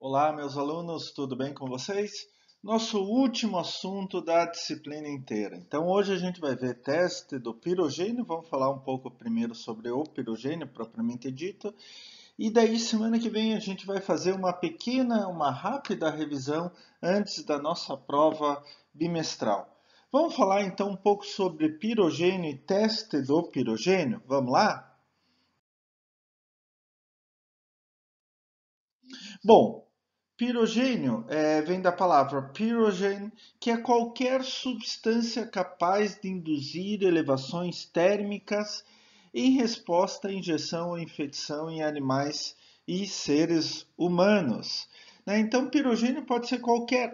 Olá, meus alunos, tudo bem com vocês? Nosso último assunto da disciplina inteira. Então, hoje a gente vai ver teste do pirogênio. Vamos falar um pouco primeiro sobre o pirogênio propriamente dito. E daí, semana que vem, a gente vai fazer uma rápida revisão antes da nossa prova bimestral. Vamos falar então um pouco sobre pirogênio e teste do pirogênio? Vamos lá? Bom, pirogênio vem da palavra pyrogen, que é qualquer substância capaz de induzir elevações térmicas em resposta à injeção ou infecção em animais e seres humanos. Né? Então, pirogênio pode ser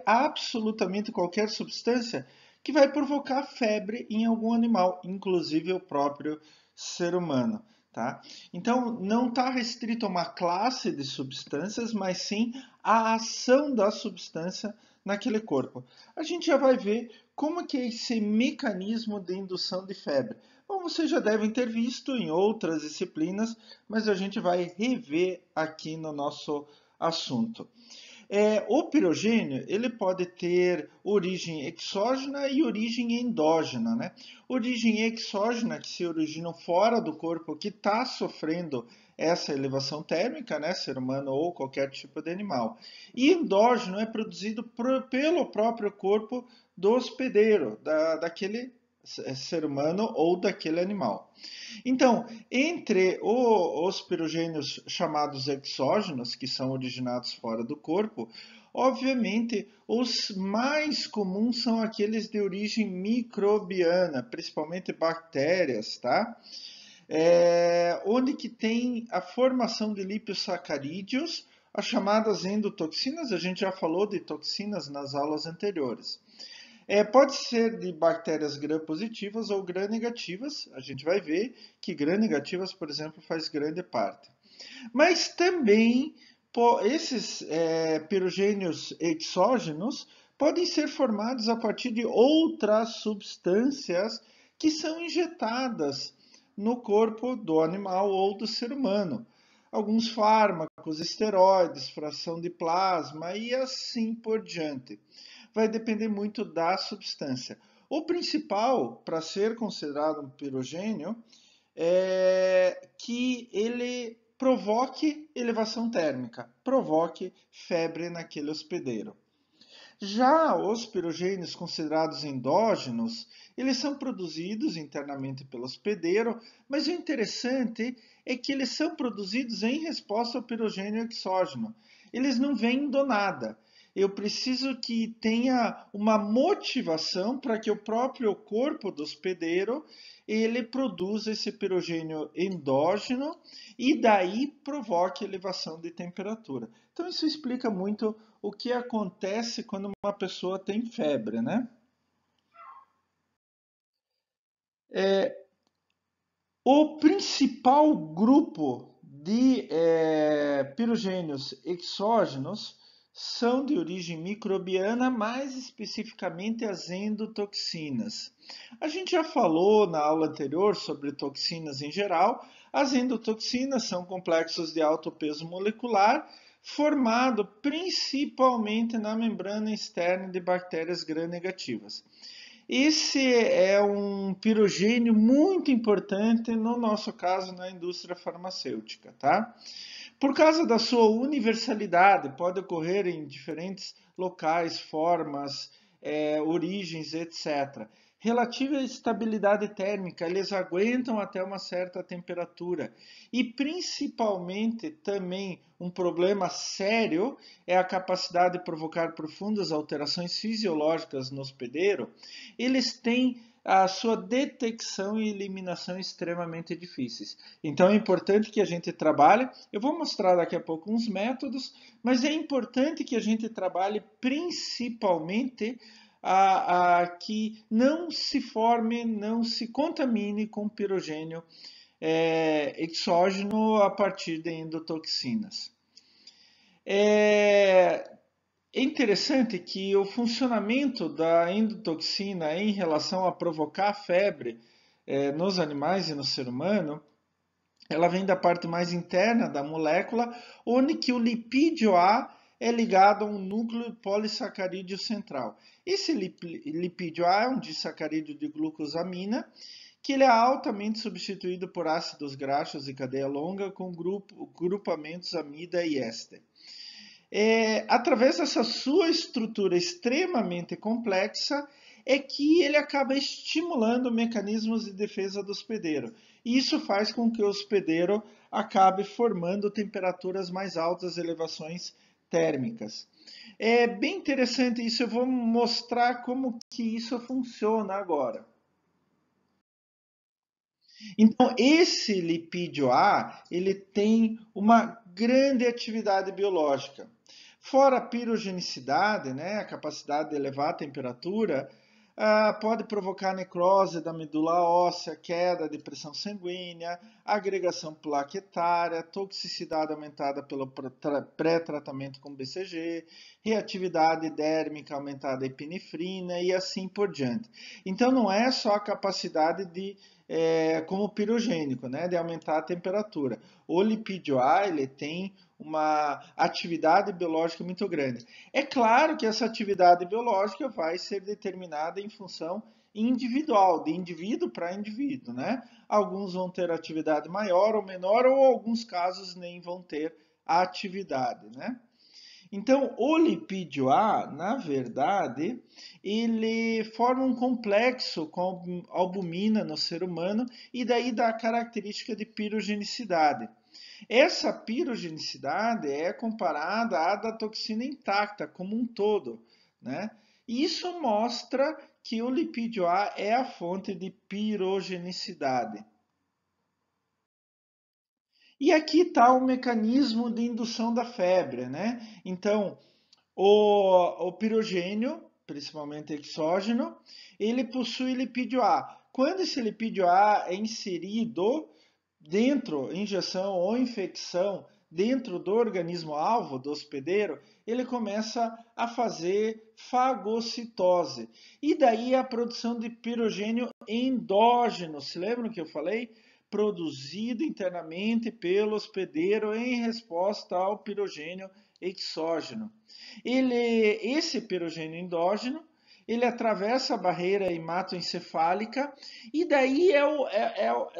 absolutamente qualquer substância que vai provocar febre em algum animal, inclusive o próprio ser humano. Tá? Então, não está restrito a uma classe de substâncias, mas sim a ação da substância naquele corpo. A gente já vai ver como que é esse mecanismo de indução de febre. Bom, vocês já devem ter visto em outras disciplinas, mas a gente vai rever aqui no nosso assunto. O pirogênio ele pode ter origem exógena e origem endógena, né? Origem exógena, que se originam fora do corpo, que está sofrendo essa elevação térmica, né? Ser humano ou qualquer tipo de animal. E endógeno é produzido pelo próprio corpo do hospedeiro, daquele ser humano ou daquele animal. Então, entre os pirogênios chamados exógenos, que são originados fora do corpo, obviamente os mais comuns são aqueles de origem microbiana, principalmente bactérias, tá? Onde que tem a formação de lipossacarídeos, as chamadas endotoxinas, a gente já falou de toxinas nas aulas anteriores. Pode ser de bactérias gram-positivas ou gram-negativas. A gente vai ver que gram-negativas, por exemplo, faz grande parte. Mas também esses pirogênios exógenos podem ser formados a partir de outras substâncias que são injetadas no corpo do animal ou do ser humano. Alguns fármacos, esteroides, fração de plasma e assim por diante. Vai depender muito da substância. O principal para ser considerado um pirogênio é que ele provoque elevação térmica, provoque febre naquele hospedeiro. Já os pirogênios considerados endógenos, eles são produzidos internamente pelo hospedeiro, mas o interessante é que eles são produzidos em resposta ao pirogênio exógeno. Eles não vêm do nada. Eu preciso que tenha uma motivação para que o próprio corpo do hospedeiro ele produza esse pirogênio endógeno e daí provoque elevação de temperatura. Então isso explica muito o que acontece quando uma pessoa tem febre, né? O principal grupo de pirogênios exógenos são de origem microbiana, mais especificamente as endotoxinas. A gente já falou na aula anterior sobre toxinas em geral. As endotoxinas são complexos de alto peso molecular, formado principalmente na membrana externa de bactérias gram-negativas. Esse é um pirogênio muito importante, no nosso caso, na indústria farmacêutica, tá? Por causa da sua universalidade, pode ocorrer em diferentes locais, formas, origens, etc. Relativa à estabilidade térmica, eles aguentam até uma certa temperatura. E principalmente também um problema sério é a capacidade de provocar profundas alterações fisiológicas no hospedeiro. Eles têm a sua detecção e eliminação extremamente difíceis. Então é importante que a gente trabalhe. Eu vou mostrar daqui a pouco uns métodos, mas é importante que a gente trabalhe principalmente que não se forme, não se contamine com pirogênio exógeno a partir de endotoxinas. É interessante que o funcionamento da endotoxina em relação a provocar febre nos animais e no ser humano, ela vem da parte mais interna da molécula, onde que o lipídio A é ligado a um núcleo polissacarídeo central. Esse lipídio A é um disacarídeo de glucosamina, que ele é altamente substituído por ácidos graxos de cadeia longa com grupamentos amida e éster. Através dessa sua estrutura extremamente complexa, é que ele acaba estimulando mecanismos de defesa do hospedeiro. E isso faz com que o hospedeiro acabe formando temperaturas mais altas, elevações térmicas. É bem interessante isso, eu vou mostrar como que isso funciona agora. Então, esse lipídio A, ele tem uma grande atividade biológica. Fora a pirogenicidade, né, a capacidade de elevar a temperatura, pode provocar necrose da medula óssea, queda de pressão sanguínea, agregação plaquetária, toxicidade aumentada pelo pré-tratamento com BCG, reatividade dérmica aumentada epinefrina e assim por diante. Então não é só a capacidade de como pirogênico, né, de aumentar a temperatura. O lipídio A ele tem uma atividade biológica muito grande. É claro que essa atividade biológica vai ser determinada em função individual, de indivíduo para indivíduo, né? Alguns vão ter atividade maior ou menor, ou alguns casos nem vão ter atividade, né? Então, o lipídio A, na verdade, ele forma um complexo com albumina no ser humano e daí dá a característica de pirogenicidade. Essa pirogenicidade é comparada à da toxina intacta como um todo, né? Isso mostra que o lipídio A é a fonte de pirogenicidade. E aqui está o mecanismo de indução da febre, né? Então, o pirogênio, principalmente exógeno, ele possui lipídio A. Quando esse lipídio A é inserido dentro, injeção ou infecção, dentro do organismo-alvo, do hospedeiro, ele começa a fazer fagocitose. E daí a produção de pirogênio endógeno. Se lembram que eu falei? Produzido internamente pelo hospedeiro em resposta ao pirogênio exógeno. Esse pirogênio endógeno, ele atravessa a barreira hematoencefálica e daí é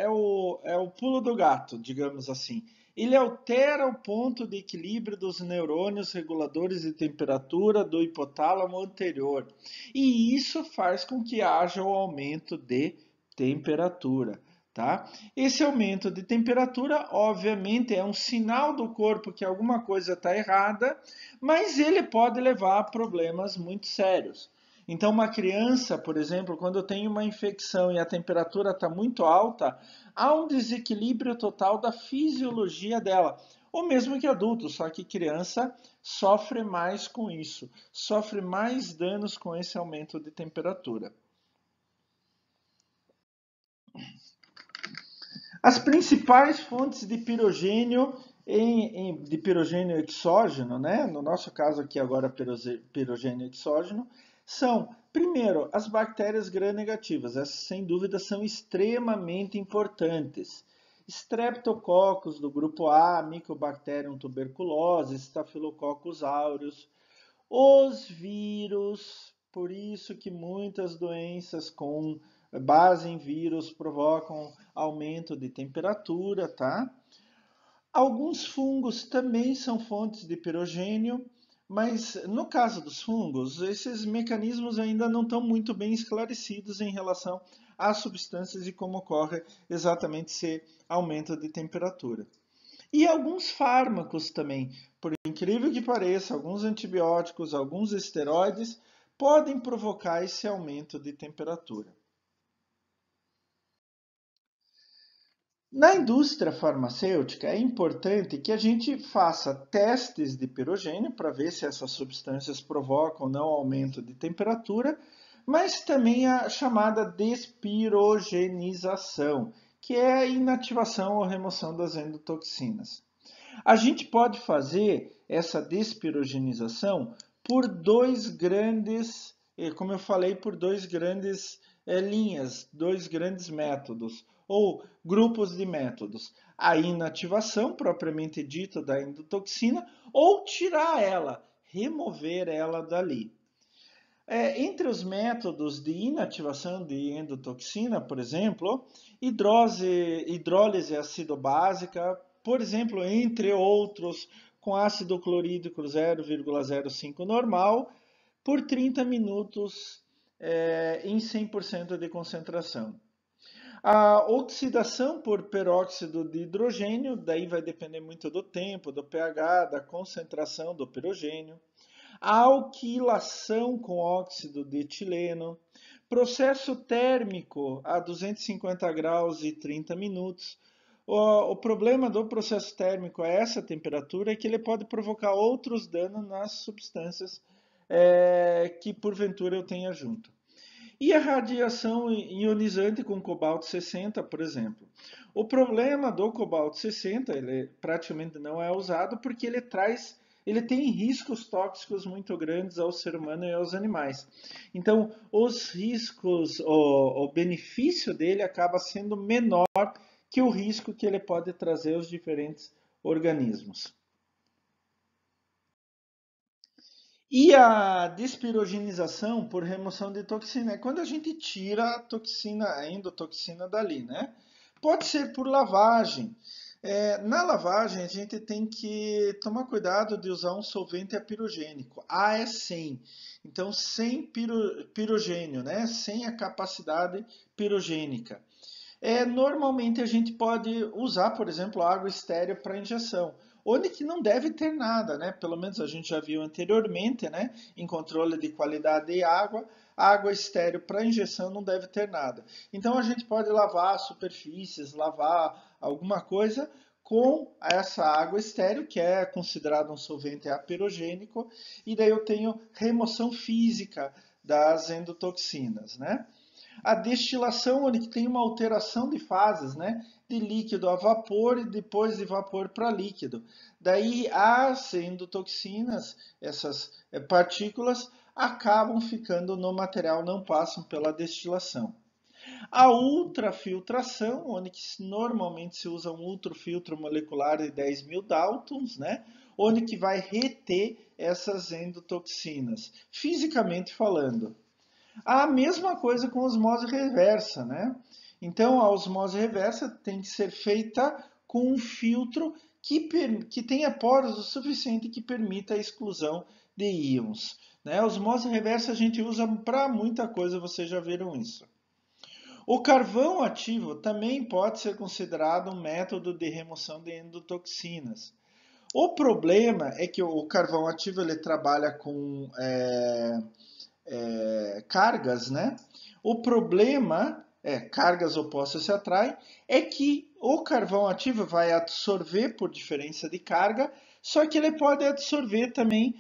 o pulo do gato, digamos assim. Ele altera o ponto de equilíbrio dos neurônios reguladores de temperatura do hipotálamo anterior. E isso faz com que haja o aumento de temperatura. Tá? Esse aumento de temperatura, obviamente, é um sinal do corpo que alguma coisa está errada, mas ele pode levar a problemas muito sérios. Então, uma criança, por exemplo, quando tem uma infecção e a temperatura está muito alta, há um desequilíbrio total da fisiologia dela. Ou mesmo que adulto, só que criança sofre mais com isso, sofre mais danos com esse aumento de temperatura. As principais fontes de pirogênio de pirogênio exógeno, né? No nosso caso aqui agora pirogênio exógeno, são, primeiro, as bactérias gram-negativas. Essas, sem dúvida, são extremamente importantes. Streptococcus do grupo A, Mycobacterium tuberculose, Staphylococcus aureus, os vírus, por isso que muitas doenças com base em vírus provocam aumento de temperatura, tá? Alguns fungos também são fontes de pirogênio, mas no caso dos fungos, esses mecanismos ainda não estão muito bem esclarecidos em relação às substâncias e como ocorre exatamente esse aumento de temperatura. E alguns fármacos também, por incrível que pareça, alguns antibióticos, alguns esteroides podem provocar esse aumento de temperatura. Na indústria farmacêutica é importante que a gente faça testes de pirogênio para ver se essas substâncias provocam ou não aumento de temperatura, mas também a chamada despirogenização, que é a inativação ou remoção das endotoxinas. A gente pode fazer essa despirogenização por dois grandes, como eu falei, por dois grandes linhas, dois grandes métodos, ou grupos de métodos. A inativação, propriamente dita, da endotoxina, ou tirar ela, remover ela dali. Entre os métodos de inativação de endotoxina, por exemplo, hidrólise ácido-básica, por exemplo, entre outros, com ácido clorídrico 0,05 normal, por 30 minutos em 100% de concentração. A oxidação por peróxido de hidrogênio, daí vai depender muito do tempo, do pH, da concentração do pirogênio. A alquilação com óxido de etileno. Processo térmico a 250 graus e 30 minutos. O problema do processo térmico a essa temperatura é que ele pode provocar outros danos nas substâncias que porventura eu tenha junto. E a radiação ionizante com cobalto 60, por exemplo. O problema do cobalto 60, ele praticamente não é usado porque ele tem riscos tóxicos muito grandes ao ser humano e aos animais. Então, os riscos, o benefício dele acaba sendo menor que o risco que ele pode trazer aos diferentes organismos. E a despirogenização por remoção de toxina é quando a gente tira a toxina, a endotoxina dali, né? Pode ser por lavagem. Na lavagem, a gente tem que tomar cuidado de usar um solvente apirogênico. A é 100. Então, sem pirogênio, né? Sem a capacidade pirogênica. Normalmente a gente pode usar, por exemplo, água estéril para injeção, onde que não deve ter nada, né? Pelo menos a gente já viu anteriormente, né? Em controle de qualidade de água, água estéril para injeção não deve ter nada. Então a gente pode lavar superfícies, lavar alguma coisa com essa água estéril, que é considerado um solvente apirogênico, e daí eu tenho remoção física das endotoxinas, né? A destilação, onde tem uma alteração de fases, né? De líquido a vapor e depois de vapor para líquido. Daí as endotoxinas, essas partículas, acabam ficando no material, não passam pela destilação. A ultrafiltração, onde normalmente se usa um ultrafiltro molecular de 10.000 Daltons, né? Onde que vai reter essas endotoxinas, fisicamente falando. A mesma coisa com osmose reversa, né? Então, a osmose reversa tem que ser feita com um filtro que tenha poros o suficiente que permita a exclusão de íons. Né? A osmose reversa a gente usa para muita coisa, vocês já viram isso. O carvão ativo também pode ser considerado um método de remoção de endotoxinas. O problema é que o carvão ativo ele trabalha com cargas, né? O problema cargas opostas se atraem, é que o carvão ativo vai absorver por diferença de carga, só que ele pode absorver também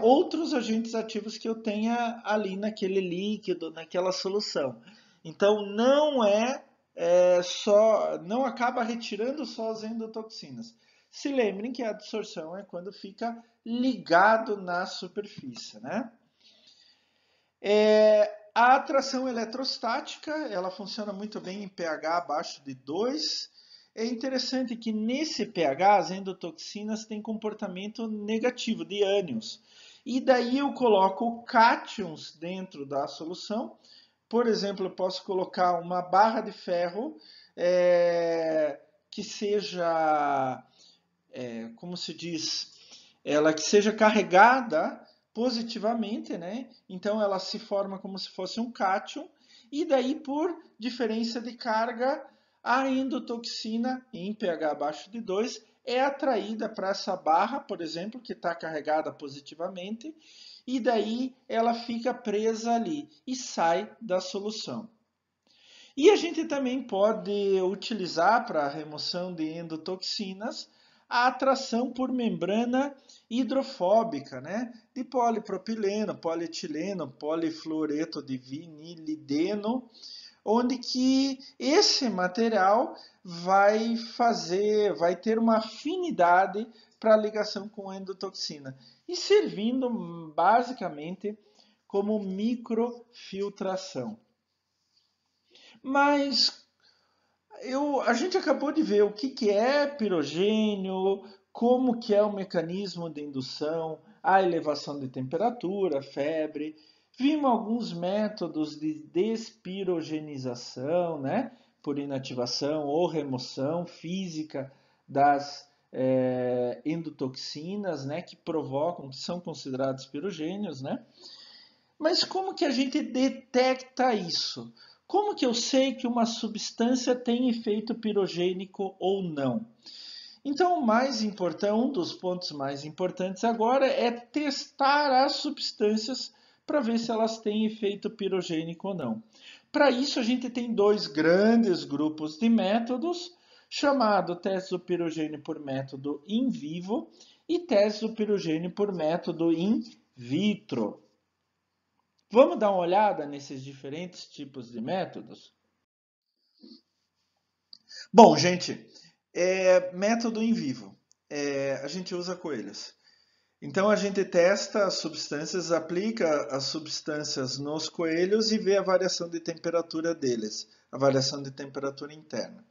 outros agentes ativos que eu tenha ali naquele líquido, naquela solução. Então não acaba retirando só as endotoxinas. Se lembrem que a absorção é quando fica ligado na superfície, né? A atração eletrostática, ela funciona muito bem em pH abaixo de 2. É interessante que nesse pH as endotoxinas têm comportamento negativo, de ânions. E daí eu coloco cátions dentro da solução. Por exemplo, eu posso colocar uma barra de ferro que seja, como se diz, ela que seja carregada positivamente, né? Então ela se forma como se fosse um cátion, e daí por diferença de carga, a endotoxina em pH abaixo de 2 é atraída para essa barra, por exemplo, que está carregada positivamente, e daí ela fica presa ali e sai da solução. E a gente também pode utilizar para a remoção de endotoxinas a atração por membrana hidrofóbica, né? De polipropileno, polietileno, polifluoreto de vinilideno, onde que esse material vai ter uma afinidade para a ligação com a endotoxina e servindo basicamente como microfiltração. Mas a gente acabou de ver o que é pirogênio, como que é o mecanismo de indução, a elevação de temperatura, febre. Vimos alguns métodos de despirogenização, né? Por inativação ou remoção física das endotoxinas, né? Que provocam, que são considerados pirogênios, né? Mas como que a gente detecta isso? Como que eu sei que uma substância tem efeito pirogênico ou não? Então, o mais importante, um dos pontos mais importantes agora é testar as substâncias para ver se elas têm efeito pirogênico ou não. Para isso, a gente tem dois grandes grupos de métodos, chamado teste do pirogênio por método in vivo e teste do pirogênio por método in vitro. Vamos dar uma olhada nesses diferentes tipos de métodos? Bom, gente, método em vivo. A gente usa coelhos. Então a gente testa as substâncias, aplica as substâncias nos coelhos e vê a variação de temperatura deles, a variação de temperatura interna.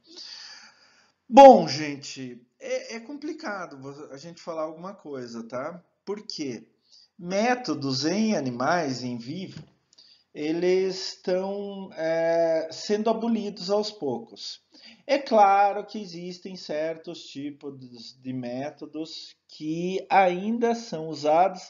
Bom, gente, é complicado a gente falar alguma coisa, tá? Por quê? Métodos em animais, em vivo, eles estão sendo abolidos aos poucos. É claro que existem certos tipos de métodos que ainda são usados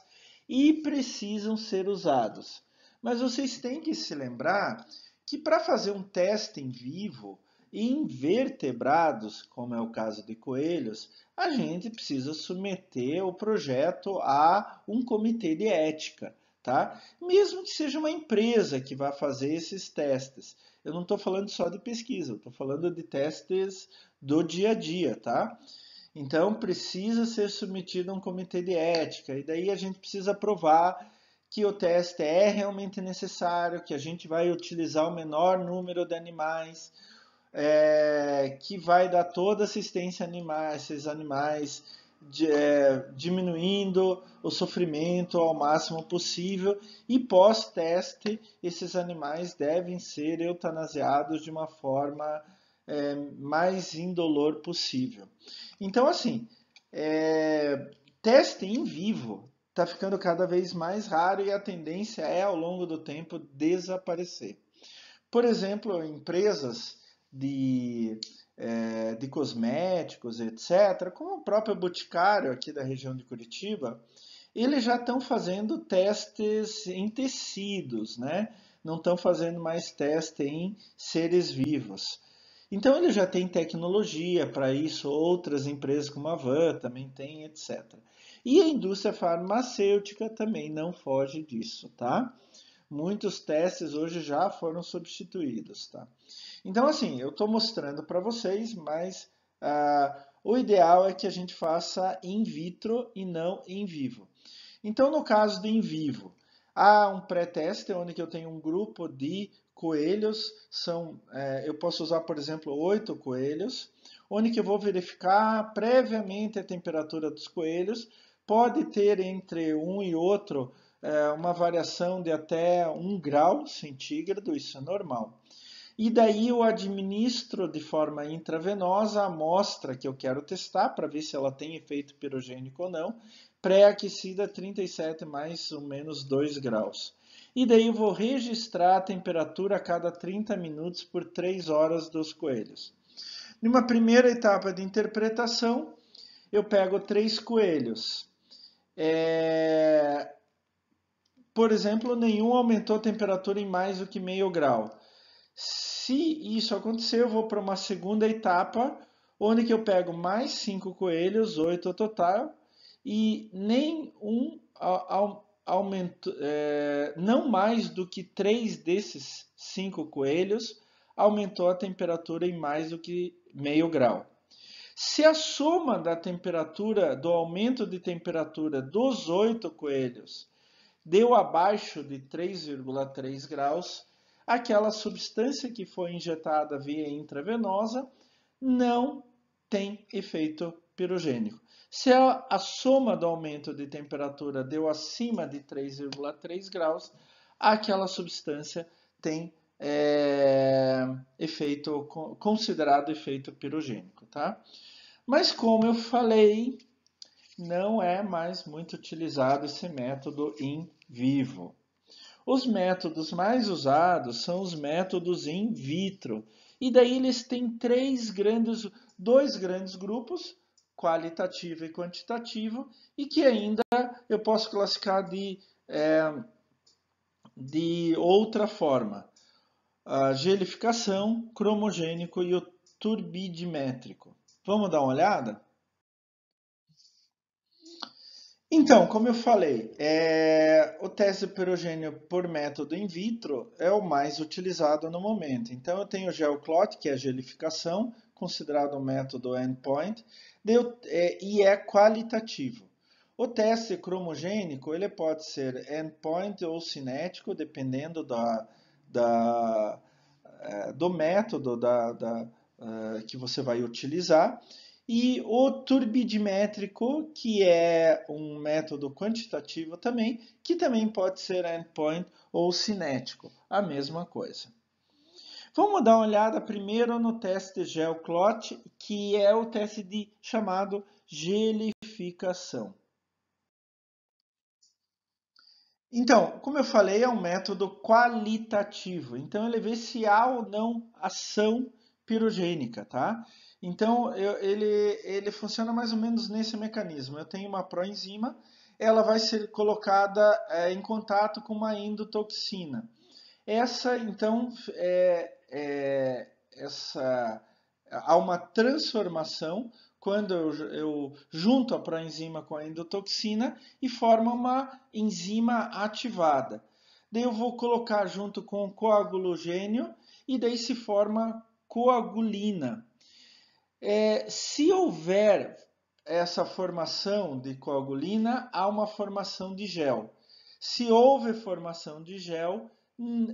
e precisam ser usados. Mas vocês têm que se lembrar que para fazer um teste em vivo em vertebrados, como é o caso de coelhos, a gente precisa submeter o projeto a um comitê de ética. Tá? Mesmo que seja uma empresa que vá fazer esses testes. Eu não estou falando só de pesquisa, eu estou falando de testes do dia a dia, tá? Então precisa ser submetido a um comitê de ética, e daí a gente precisa provar que o teste é realmente necessário, que a gente vai utilizar o menor número de animais, que vai dar toda assistência a esses animais, diminuindo o sofrimento ao máximo possível, e pós-teste esses animais devem ser eutanasiados de uma forma mais indolor possível. Então, assim, teste em vivo está ficando cada vez mais raro e a tendência é, ao longo do tempo, desaparecer. Por exemplo, empresas de cosméticos, etc., como o próprio Boticário aqui da região de Curitiba, eles já estão fazendo testes em tecidos, né? Não estão fazendo mais teste em seres vivos. Então ele já tem tecnologia para isso, outras empresas como a Van também têm, etc. E a indústria farmacêutica também não foge disso, tá? Muitos testes hoje já foram substituídos, tá? Então, assim, eu estou mostrando para vocês, mas o ideal é que a gente faça in vitro e não em vivo. Então, no caso do in vivo, há um pré-teste onde eu tenho um grupo de coelhos, eu posso usar, por exemplo, 8 coelhos, onde eu vou verificar previamente a temperatura dos coelhos. Pode ter entre um e outro uma variação de até 1 grau centígrado, isso é normal. E daí eu administro de forma intravenosa a amostra que eu quero testar para ver se ela tem efeito pirogênico ou não, pré-aquecida a 37 mais ou menos 2 graus. E daí eu vou registrar a temperatura a cada 30 minutos por 3 horas dos coelhos. Numa primeira etapa de interpretação, eu pego 3 coelhos. Por exemplo, nenhum aumentou a temperatura em mais do que meio grau. Se isso acontecer, eu vou para uma segunda etapa, onde que eu pego mais 5 coelhos, 8 ao total, e nenhum aumento, não mais do que 3 desses 5 coelhos aumentou a temperatura em mais do que meio grau. Se a soma da temperatura, do aumento de temperatura dos 8 coelhos deu abaixo de 3,3 graus, aquela substância que foi injetada via intravenosa não tem efeito pirogênico. Se a soma do aumento de temperatura deu acima de 3,3 graus, aquela substância tem efeito considerado efeito pirogênico, tá? Mas como eu falei, não é mais muito utilizado esse método in vivo. Os métodos mais usados são os métodos in vitro. E daí eles têm dois grandes grupos, qualitativo e quantitativo, e que ainda eu posso classificar de outra forma. A gelificação, cromogênico e o turbidimétrico. Vamos dar uma olhada? Então, como eu falei, o teste pirogênio por método in vitro é o mais utilizado no momento. Então, eu tenho o GeoClot, que é a gelificação, considerado um método endpoint, e é qualitativo. O teste cromogênico ele pode ser endpoint ou cinético, dependendo do método que você vai utilizar. E o turbidimétrico, que é um método quantitativo também, que também pode ser endpoint ou cinético, a mesma coisa. Vamos dar uma olhada primeiro no teste GeoClot, que é o teste chamado gelificação. Então, como eu falei, é um método qualitativo. Então, ele vê se há ou não ação pirogênica, tá? Então, ele funciona mais ou menos nesse mecanismo. Eu tenho uma proenzima, ela vai ser colocada em contato com uma endotoxina. Essa, então, há uma transformação quando eu junto a proenzima com a endotoxina e forma uma enzima ativada. Daí eu vou colocar junto com o coagulogênio e daí se forma coagulina. Se houver essa formação de coagulina, há uma formação de gel. Se houve formação de gel,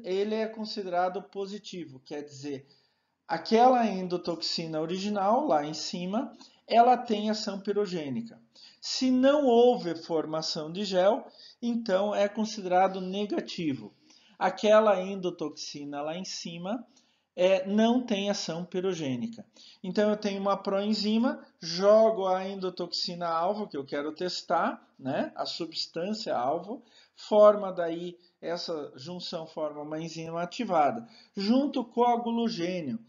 ele é considerado positivo, quer dizer, aquela endotoxina original lá em cima, ela tem ação pirogênica. Se não houve formação de gel, então é considerado negativo. Aquela endotoxina lá em cima não tem ação pirogênica. Então eu tenho uma proenzima, jogo a endotoxina alvo que eu quero testar, né? A substância alvo, forma daí essa junção forma uma enzima ativada, junto com o coagulogênio.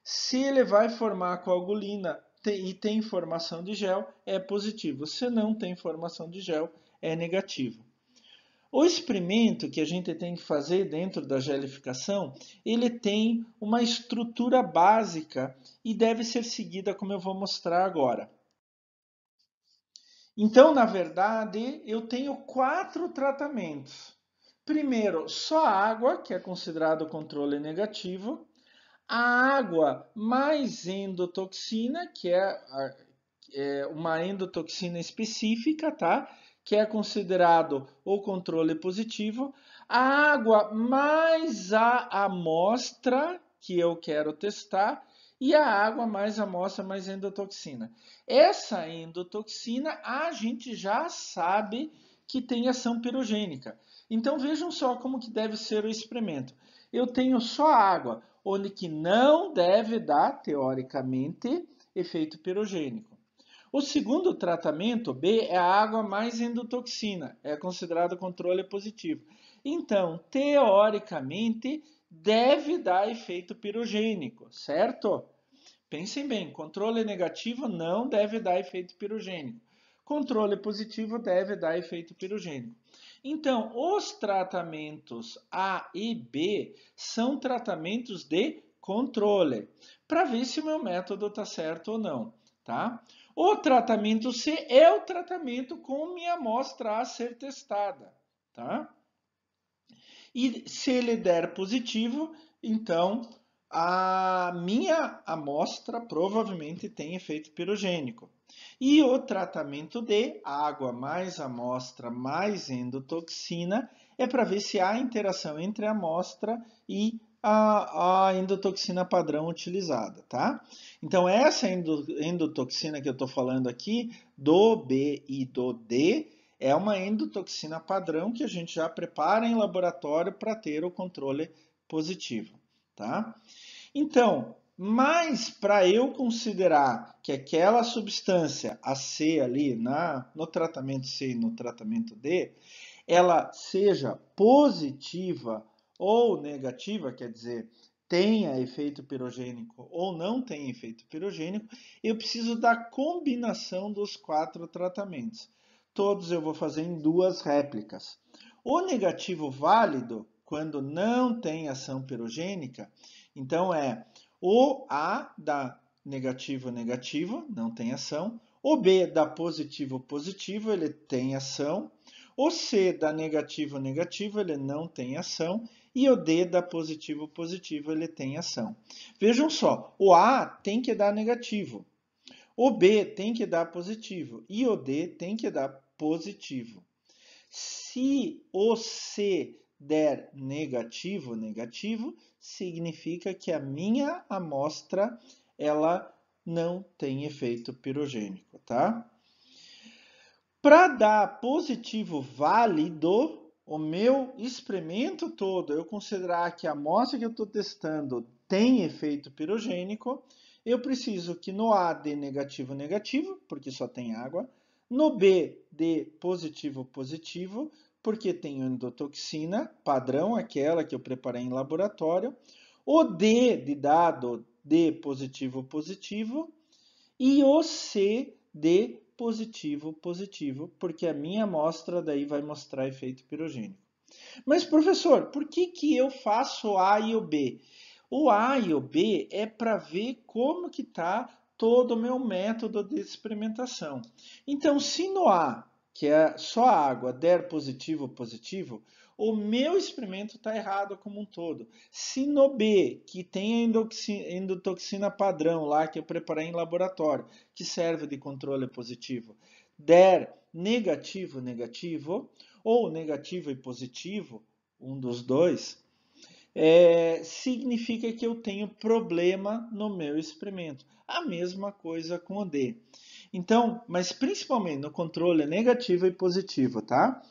Se ele vai formar coagulina e tem formação de gel, é positivo. Se não tem formação de gel, é negativo. O experimento que a gente tem que fazer dentro da gelificação, ele tem uma estrutura básica e deve ser seguida como eu vou mostrar agora. Então, na verdade, eu tenho 4 tratamentos. Primeiro, só água, que é considerado controle negativo. A água mais endotoxina, que é uma endotoxina específica, tá? Que é considerado o controle positivo. A água mais a amostra que eu quero testar e a água mais amostra mais endotoxina. Essa endotoxina a gente já sabe que tem ação pirogênica. Então vejam só como que deve ser o experimento. Eu tenho só água, onde que não deve dar, teoricamente, efeito pirogênico. O segundo tratamento, B, é a água mais endotoxina, é considerado controle positivo. Então, teoricamente, deve dar efeito pirogênico, certo? Pensem bem, controle negativo não deve dar efeito pirogênico. Controle positivo deve dar efeito pirogênico. Então, os tratamentos A e B são tratamentos de controle, para ver se o meu método está certo ou não, tá? O tratamento C é o tratamento com minha amostra a ser testada, tá? E se ele der positivo, então a minha amostra provavelmente tem efeito pirogênico. E o tratamento de água mais amostra mais endotoxina é para ver se há interação entre a amostra e a endotoxina padrão utilizada, tá? Então, essa endotoxina que eu estou falando aqui, do B e do D, é uma endotoxina padrão que a gente já prepara em laboratório para ter o controle positivo, tá? Então, Mas para eu considerar que aquela substância, a C ali, no tratamento C e no tratamento D, ela seja positiva ou negativa, quer dizer, tenha efeito pirogênico ou não tenha efeito pirogênico, eu preciso da combinação dos 4 tratamentos. Todos eu vou fazer em 2 réplicas. O negativo válido, quando não tem ação pirogênica, então é o A dá negativo negativo, não tem ação. O B dá positivo positivo, ele tem ação. O C dá negativo negativo, ele não tem ação. E o D dá positivo positivo, ele tem ação. Vejam só, o A tem que dar negativo. O B tem que dar positivo. E o D tem que dar positivo. Se o C der negativo, negativo, significa que a minha amostra ela não tem efeito pirogênico, tá? Para dar positivo válido, o meu experimento todo, eu considerar que a amostra que eu estou testando tem efeito pirogênico, eu preciso que no A dê negativo, negativo, porque só tem água, no B dê positivo, positivo, porque tem endotoxina, padrão, aquela que eu preparei em laboratório, o D de dado dê positivo, positivo, e o C dê positivo, positivo, porque a minha amostra daí vai mostrar efeito pirogênico. Mas, professor, por que eu faço o A e o B? O A e o B é para ver como que está todo o meu método de experimentação. Então, se no A, que é só água, der positivo, positivo, o meu experimento está errado como um todo. Se no B, que tem a endotoxina padrão lá, que eu preparei em laboratório, que serve de controle positivo, der negativo, negativo, ou negativo e positivo, um dos dois, significa que eu tenho problema no meu experimento. A mesma coisa com o D. Então, mas principalmente no controle negativo e positivo, tá?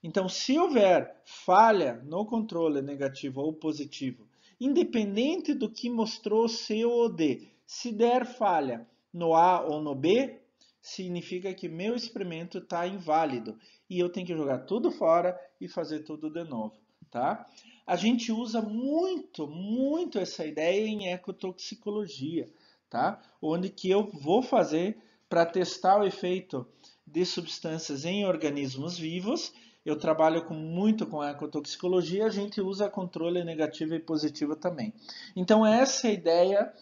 Então, se houver falha no controle negativo ou positivo, independente do que mostrou C ou D, se der falha no A ou no B, significa que meu experimento está inválido e eu tenho que jogar tudo fora e fazer tudo de novo, tá? A gente usa muito, muito essa ideia em ecotoxicologia, tá? Onde que eu vou fazer para testar o efeito de substâncias em organismos vivos. Eu trabalho muito com ecotoxicologia, a gente usa controle negativo e positivo também. Então essa é a ideia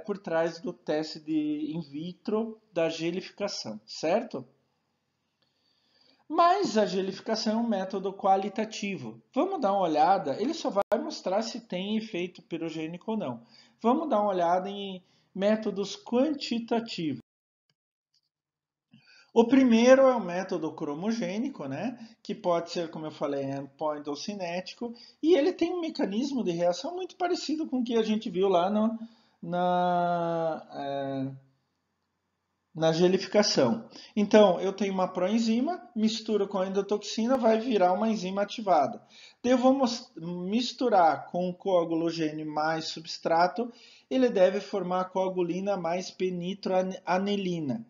por trás do teste de in vitro da gelificação, certo? Mas a gelificação é um método qualitativo. Vamos dar uma olhada, ele só vai mostrar se tem efeito pirogênico ou não. Vamos dar uma olhada em métodos quantitativos. O primeiro é o método cromogênico, né? Que pode ser, como eu falei, endpoint ou cinético, e ele tem um mecanismo de reação muito parecido com o que a gente viu lá na gelificação. Então, eu tenho uma proenzima, misturo com a endotoxina, vai virar uma enzima ativada. Daí eu vou misturar com o coágulo gene mais substrato, ele deve formar coagulina mais penitroanilina.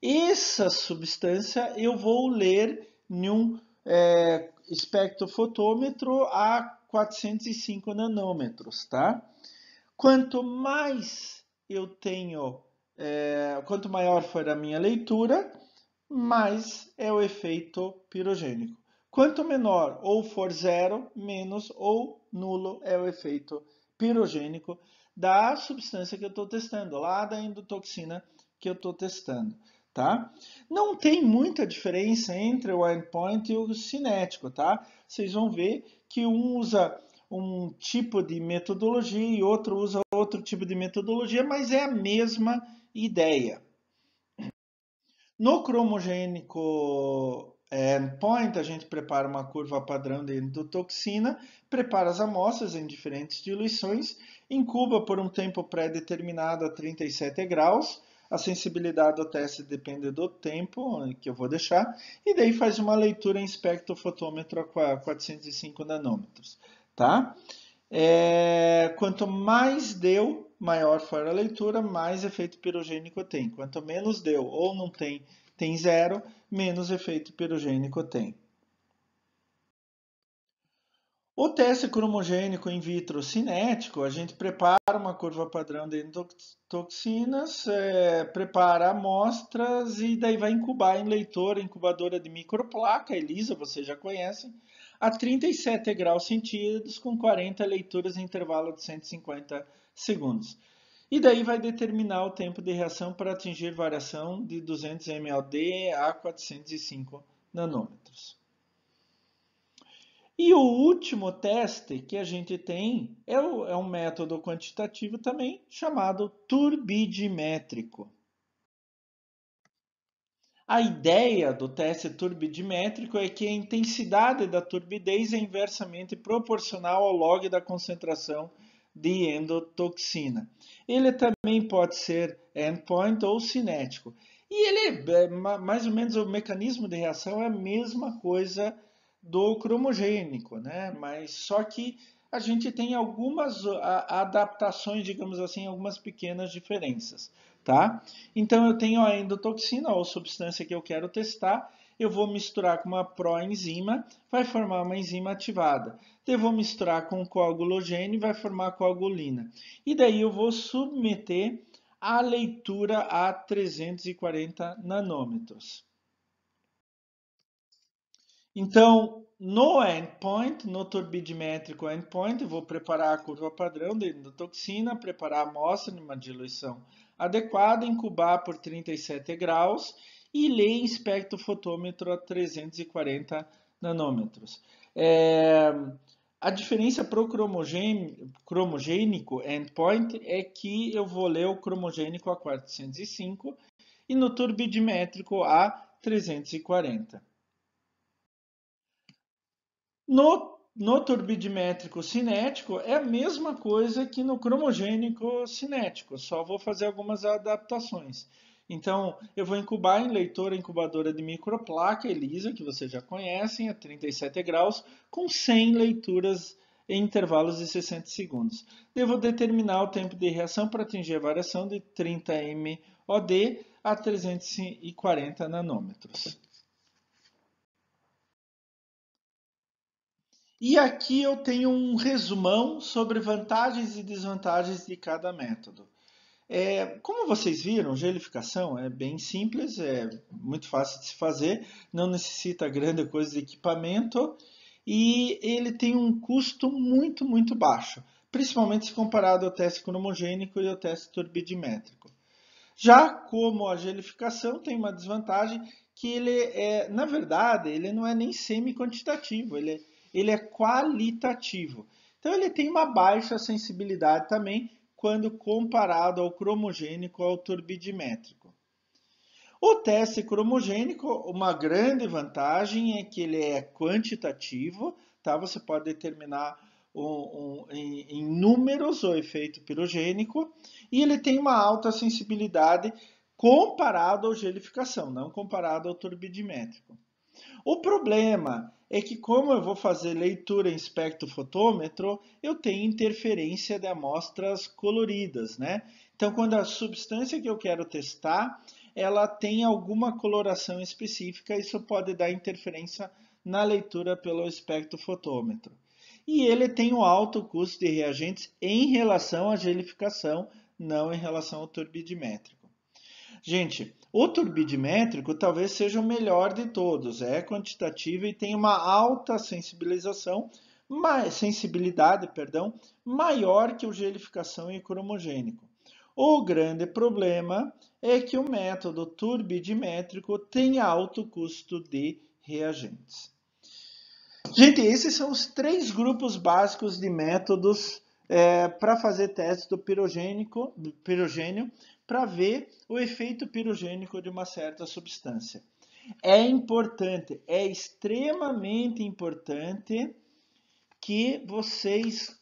Essa substância eu vou ler em um espectrofotômetro a 405 nanômetros, tá? Quanto mais eu tenho, quanto maior for a minha leitura, mais é o efeito pirogênico. Quanto menor ou for zero, menos ou nulo é o efeito pirogênico da substância que eu estou testando, lá da endotoxina que eu estou testando. Tá? Não tem muita diferença entre o endpoint e o cinético, tá? Vocês vão ver que um usa um tipo de metodologia e outro usa outro tipo de metodologia, mas é a mesma ideia. No cromogênico endpoint, a gente prepara uma curva padrão de endotoxina, prepara as amostras em diferentes diluições, incuba por um tempo pré-determinado a 37 graus, a sensibilidade do teste depende do tempo que eu vou deixar, e daí faz uma leitura em espectrofotômetro a 405 nanômetros. Tá? Quanto mais deu, maior for a leitura, mais efeito pirogênico tem. Quanto menos deu ou não tem, tem zero, menos efeito pirogênico tem. O teste cromogênico in vitro cinético, a gente prepara uma curva padrão de endotoxinas, prepara amostras e daí vai incubar em leitor, incubadora de microplaca, ELISA, vocês já conhecem, a 37 graus centígrados com 40 leituras em intervalo de 150 segundos. E daí vai determinar o tempo de reação para atingir variação de 200 mLD a 405 nanômetros. E o último teste que a gente tem é um método quantitativo também chamado turbidimétrico. A ideia do teste turbidimétrico é que a intensidade da turbidez é inversamente proporcional ao log da concentração de endotoxina. Ele também pode ser endpoint ou cinético. E ele, mais ou menos, o mecanismo de reação é a mesma coisa do cromogênico, né? Mas só que a gente tem algumas adaptações, digamos assim, algumas pequenas diferenças, tá? Então eu tenho a endotoxina ou substância que eu quero testar, eu vou misturar com uma proenzima, vai formar uma enzima ativada. Eu vou misturar com coagulogênio, vai formar coagulina. E daí eu vou submeter a leitura a 340 nanômetros. Então, no endpoint, no turbidimétrico endpoint, eu vou preparar a curva padrão da endotoxina, preparar a amostra numa diluição adequada, incubar por 37 graus e ler em espectrofotômetro a 340 nanômetros. A diferença para o cromogênico endpoint é que eu vou ler o cromogênico a 405 e no turbidimétrico a 340. No turbidimétrico cinético é a mesma coisa que no cromogênico cinético, só vou fazer algumas adaptações. Então, eu vou incubar em leitora incubadora de microplaca, ELISA, que vocês já conhecem, a 37 graus, com 100 leituras em intervalos de 60 segundos. Eu vou determinar o tempo de reação para atingir a variação de 30 mOD a 340 nanômetros. E aqui eu tenho um resumão sobre vantagens e desvantagens de cada método. Como vocês viram, gelificação é bem simples, é muito fácil de se fazer, não necessita grande coisa de equipamento e ele tem um custo muito, muito baixo, principalmente se comparado ao teste cromogênico e ao teste turbidimétrico. Já como a gelificação tem uma desvantagem que na verdade, ele não é nem semi-quantitativo, ele é qualitativo. Então ele tem uma baixa sensibilidade também quando comparado ao cromogênico ou ao turbidimétrico. O teste cromogênico, uma grande vantagem é que ele é quantitativo, tá? Você pode determinar em números o efeito pirogênico e ele tem uma alta sensibilidade comparado ao gelificação, não comparado ao turbidimétrico. O problema é que, como eu vou fazer leitura em espectrofotômetro, eu tenho interferência de amostras coloridas, né? Então, quando a substância que eu quero testar, ela tem alguma coloração específica, isso pode dar interferência na leitura pelo espectrofotômetro. E ele tem um alto custo de reagentes em relação à gelificação, não em relação ao turbidimétrico. Gente, o turbidimétrico talvez seja o melhor de todos, é quantitativo e tem uma alta sensibilidade, maior que o gelificação e o cromogênico. O grande problema é que o método turbidimétrico tem alto custo de reagentes. Gente, esses são os 3 grupos básicos de métodos para fazer testes do pirogênio para ver o efeito pirogênico de uma certa substância. É importante, é extremamente importante que vocês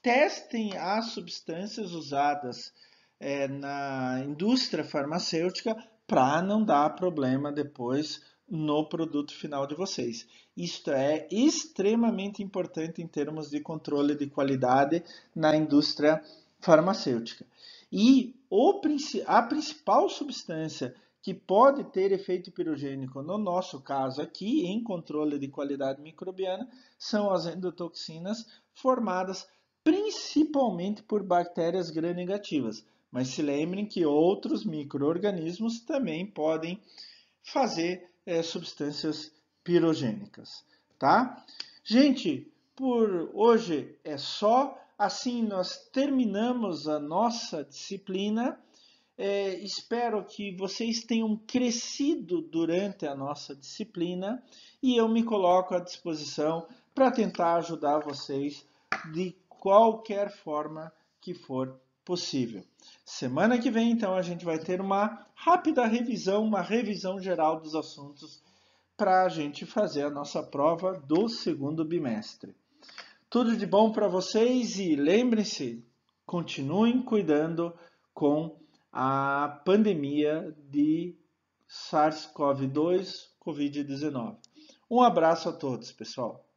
testem as substâncias usadas na indústria farmacêutica para não dar problema depois no produto final de vocês. Isto é extremamente importante em termos de controle de qualidade na indústria farmacêutica. E a principal substância que pode ter efeito pirogênico, no nosso caso aqui, em controle de qualidade microbiana, são as endotoxinas formadas principalmente por bactérias gram-negativas. Mas se lembrem que outros micro-organismos também podem fazer substâncias pirogênicas, tá? Gente, por hoje é só. Assim nós terminamos a nossa disciplina. Espero que vocês tenham crescido durante a nossa disciplina e eu me coloco à disposição para tentar ajudar vocês de qualquer forma que for possível. Semana que vem, então, a gente vai ter uma rápida revisão, uma revisão geral dos assuntos para a gente fazer a nossa prova do segundo bimestre. Tudo de bom para vocês e lembrem-se, continuem cuidando com a pandemia de SARS-CoV-2, Covid-19. Um abraço a todos, pessoal.